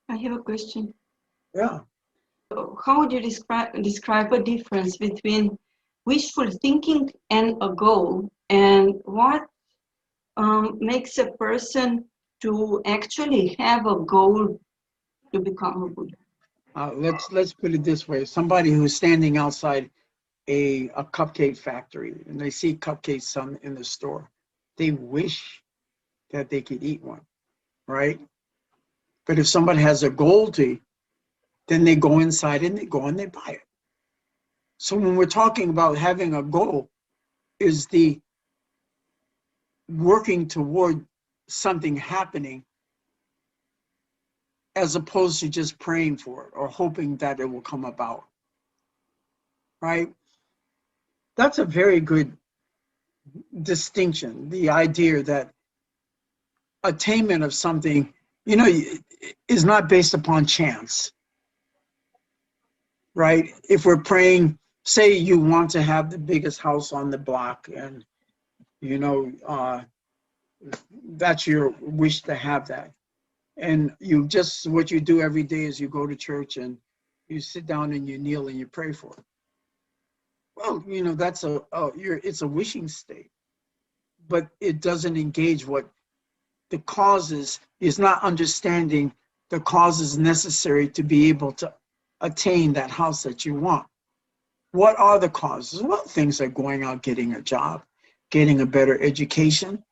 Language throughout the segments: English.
I have a question. Yeah. How would you describe a difference between wishful thinking and a goal, and what makes a person to actually have a goal to become a Buddha? Let's put it this way: somebody who's standing outside a cupcake factory and they see cupcakes in the store, they wish that they could eat one, right? But if somebody has a goal to, then they go inside and they go and they buy it. So when we're talking about having a goal, is the working toward something happening as opposed to just praying for it or hoping that it will come about, right? That's a very good distinction, the idea that attainment of something, is not based upon chance, right? If we're praying, say you want to have the biggest house on the block and, that's your wish to have that. And what you do every day is you go to church and you sit down and you kneel and you pray for it. Well, that's it's a wishing state, but it doesn't engage what the causes, is not understanding the causes necessary to be able to attain that house that you want. What are the causes? Well, things like going out, getting a job, getting a better education,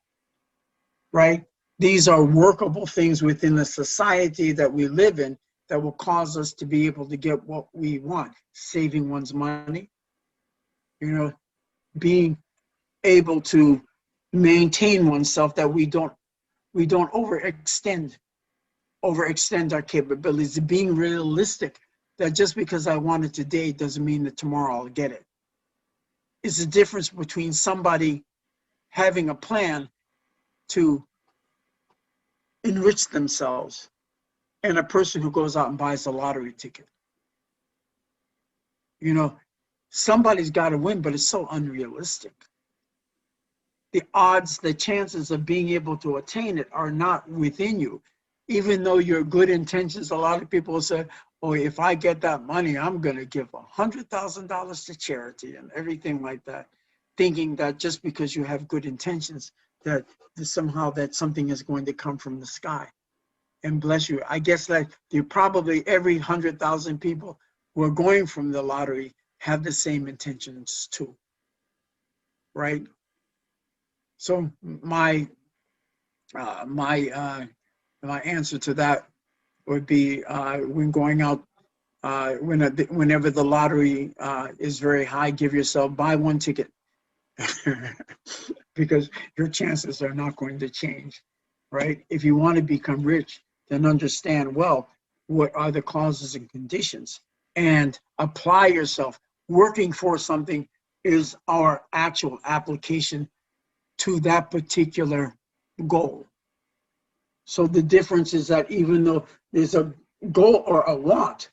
right? These are workable things within the society that we live in that will cause us to be able to get what we want. Saving one's money, being able to maintain oneself, that we don't overextend our capabilities, being realistic, that just because I want it today doesn't mean that tomorrow I'll get it. It's the difference between somebody having a plan to enrich themselves and a person who goes out and buys a lottery ticket. Somebody's got to win, but it's so unrealistic. The odds, the chances of being able to attain it are not within you. Even though your good intentions, a lot of people say, oh, if I get that money, I'm going to give $100,000 to charity and everything like that, thinking that just because you have good intentions, that somehow that something is going to come from the sky and bless you. I guess that you probably, every 100,000 people who are going from the lottery have the same intentions too, right? So my answer to that would be when going out, whenever the lottery is very high, buy one ticket because your chances are not going to change, right? If you want to become rich, then understand well what are the causes and conditions and apply yourself. Working for something is our actual application to that particular goal. So the difference is that even though there's a goal or a want,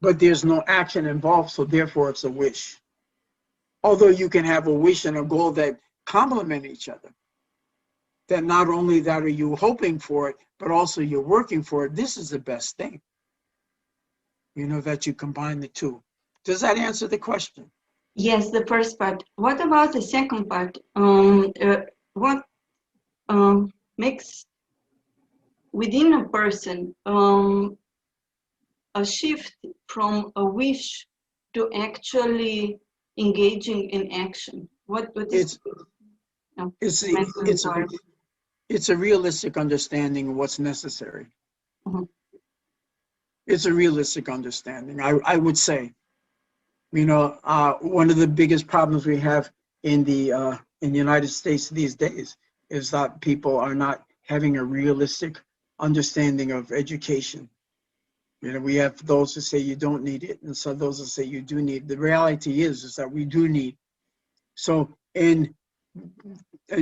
but there's no action involved, so therefore it's a wish. Although you can have a wish and a goal that complement each other, that not only that are you hoping for it, but also you're working for it. This is the best thing, that you combine the two. Does that answer the question? Yes, the first part. What about the second part? What makes within a person a shift from a wish to actually engaging in action? What is it's a realistic understanding of what's necessary. Mm-hmm. It's a realistic understanding, I would say. One of the biggest problems we have in the United States these days is that people are not having a realistic understanding of education. We have those who say you don't need it, and so those who say you do need it. The reality is that we do need. So in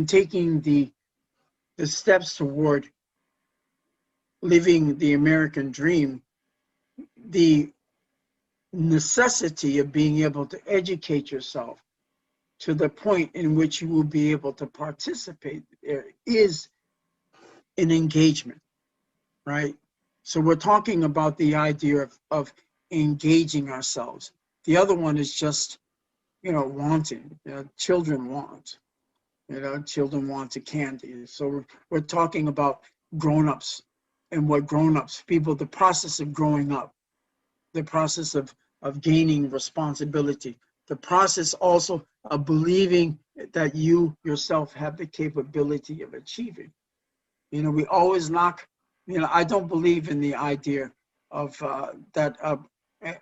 taking the steps toward living the American dream, the necessity of being able to educate yourself to the point in which you will be able to participate there is an engagement, right? So we're talking about the idea of engaging ourselves. The other one is just, wanting. Children want. Children want a candy. So we're talking about grown-ups and what grown-ups, people, the process of growing up, the process of gaining responsibility, the process also of believing that you yourself have the capability of achieving. We always knock, I don't believe in the idea of that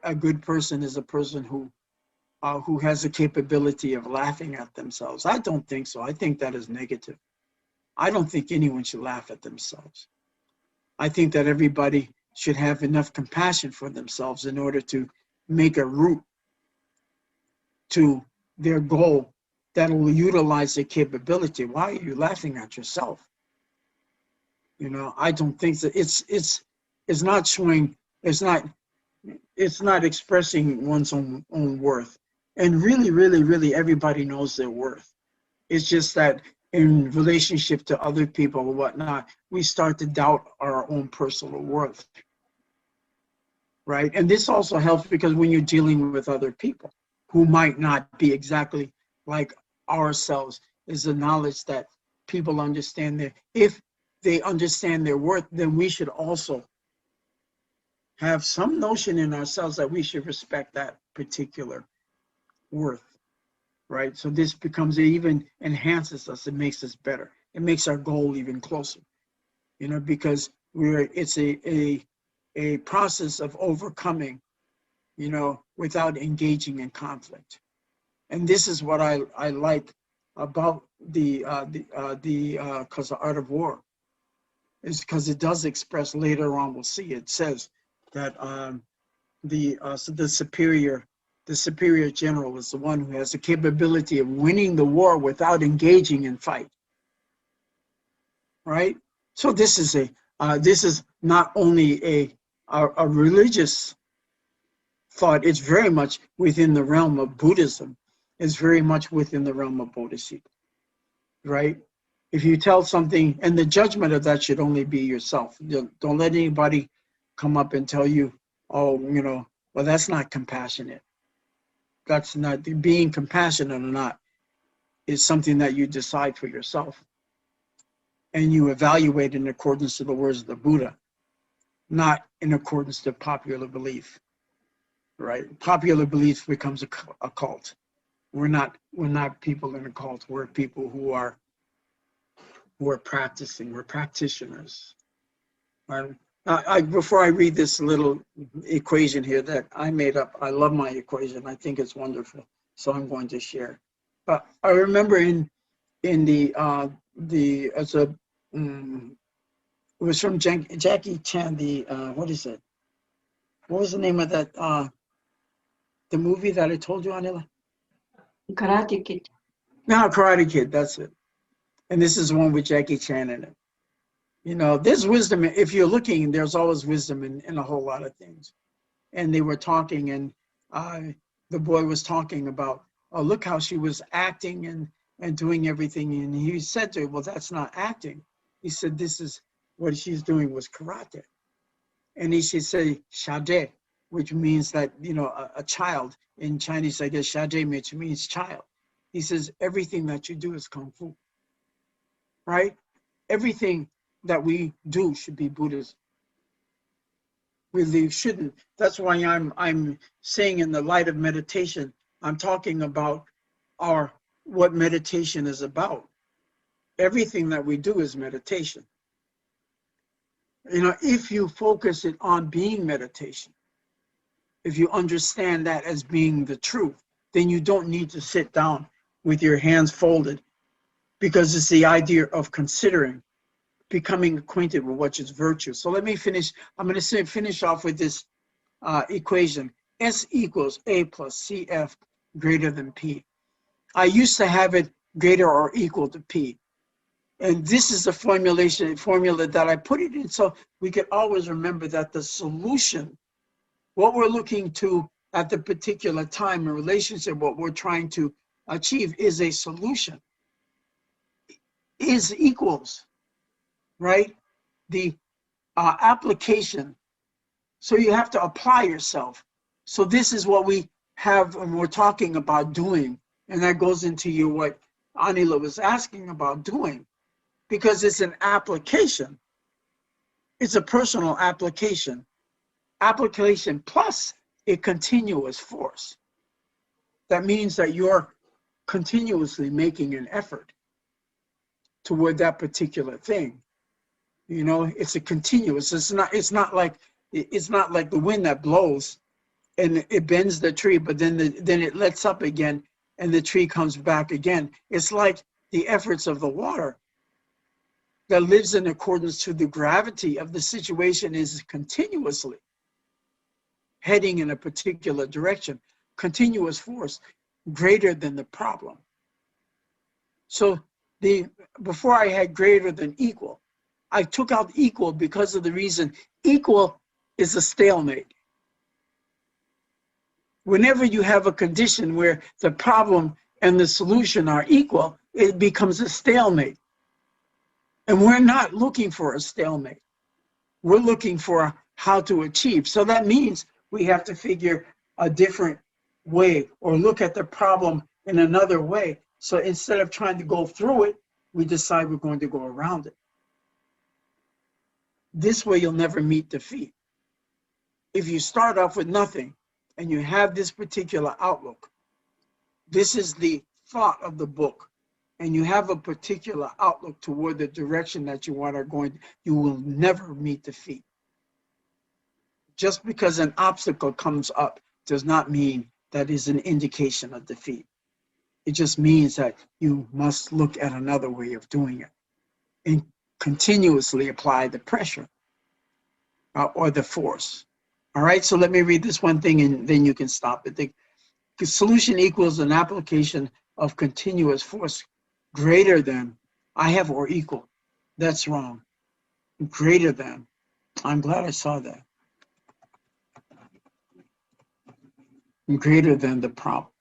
a good person is a person who has the capability of laughing at themselves. I don't think so. I think that is negative. I don't think anyone should laugh at themselves. I think that everybody should have enough compassion for themselves in order to make a route to their goal that will utilize their capability. Why are you laughing at yourself? I don't think that it's not showing, it's not expressing one's own worth. And really, really, really, everybody knows their worth. It's just that in relationship to other people or whatnot, we start to doubt our own personal worth, right? And this also helps because when you're dealing with other people who might not be exactly like ourselves, is the knowledge that people understand if they understand their worth, then we should also have some notion in ourselves that we should respect that particular worth, right? So this becomes, it even enhances us, it makes us better. It makes our goal even closer, because it's a process of overcoming, without engaging in conflict. And this is what I like about the Art of War, is because it does express, later on we'll see, it says that the superior general is the one who has the capability of winning the war without engaging in fight, right? So this is not only a religious thought, it's very much within the realm of Buddhism. It's very much within the realm of Bodhisattva, right? If you tell something, and the judgment of that should only be yourself. Don't let anybody come up and tell you, oh, well, that's not compassionate. That's not, being compassionate or not is something that you decide for yourself. And you evaluate in accordance to the words of the Buddha, not in accordance to popular belief, right? Popular belief becomes a cult. We're not people in a cult. We're people who are practicing. We're practitioners. Before I read this little equation here that I made up, I love my equation. I think it's wonderful, so I'm going to share. But I remember in it was from Jackie Chan. What is it? What was the name of that? The movie that I told you, Anila? Karate Kid. No, Karate Kid. That's it. And this is one with Jackie Chan in it. There's wisdom. If you're looking, there's always wisdom in a whole lot of things. And they were talking, and the boy was talking about, oh, look how she was acting and doing everything. And he said to her, well, that's not acting. He said, this is what she's doing was karate. And he should say shade, which means that, a child. In Chinese, I guess shade means child. He says, everything that you do is kung fu, right? Everything that we do should be Buddhism. We shouldn't. That's why I'm saying in the light of meditation, I'm talking about what meditation is about. Everything that we do is meditation. If you focus it on being meditation, if you understand that as being the truth, then you don't need to sit down with your hands folded, because it's the idea of considering, becoming acquainted with what is virtue. So let me finish. I'm going to finish off with this equation. S equals A plus CF greater than P. I used to have it greater or equal to P. And this is the formula that I put it in, so we could always remember that the solution, what we're looking to at the particular time in relationship, what we're trying to achieve is a solution, is equals, right? The application So you have to apply yourself. So this is what we have when we're talking about doing. And that goes into what Anila was asking about doing, because it's an application. It's a personal application. Application plus a continuous force. That means that you're continuously making an effort toward that particular thing. You know, it's a continuous. It's not like the wind that blows and it bends the tree, but then it lets up again and the tree comes back again. It's like the efforts of the water that lives in accordance to the gravity of the situation, is continuously heading in a particular direction, continuous force greater than the problem. So before I had greater than equal, I took out equal because of the reason equal is a stalemate. Whenever you have a condition where the problem and the solution are equal, it becomes a stalemate. And we're not looking for a stalemate. We're looking for how to achieve. So that means we have to figure a different way or look at the problem in another way. So instead of trying to go through it, we decide we're going to go around it. This way you'll never meet defeat. If you start off with nothing and you have this particular outlook, this is the thought of the book, and you have a particular outlook toward the direction that you want to go in, you will never meet defeat. Just because an obstacle comes up does not mean that is an indication of defeat. It just means that you must look at another way of doing it and continuously apply the pressure or the force. All right, so let me read this one thing and then you can stop it. The solution equals an application of continuous force greater than, I have or equal. That's wrong. Greater than. I'm glad I saw that. Greater than the problem.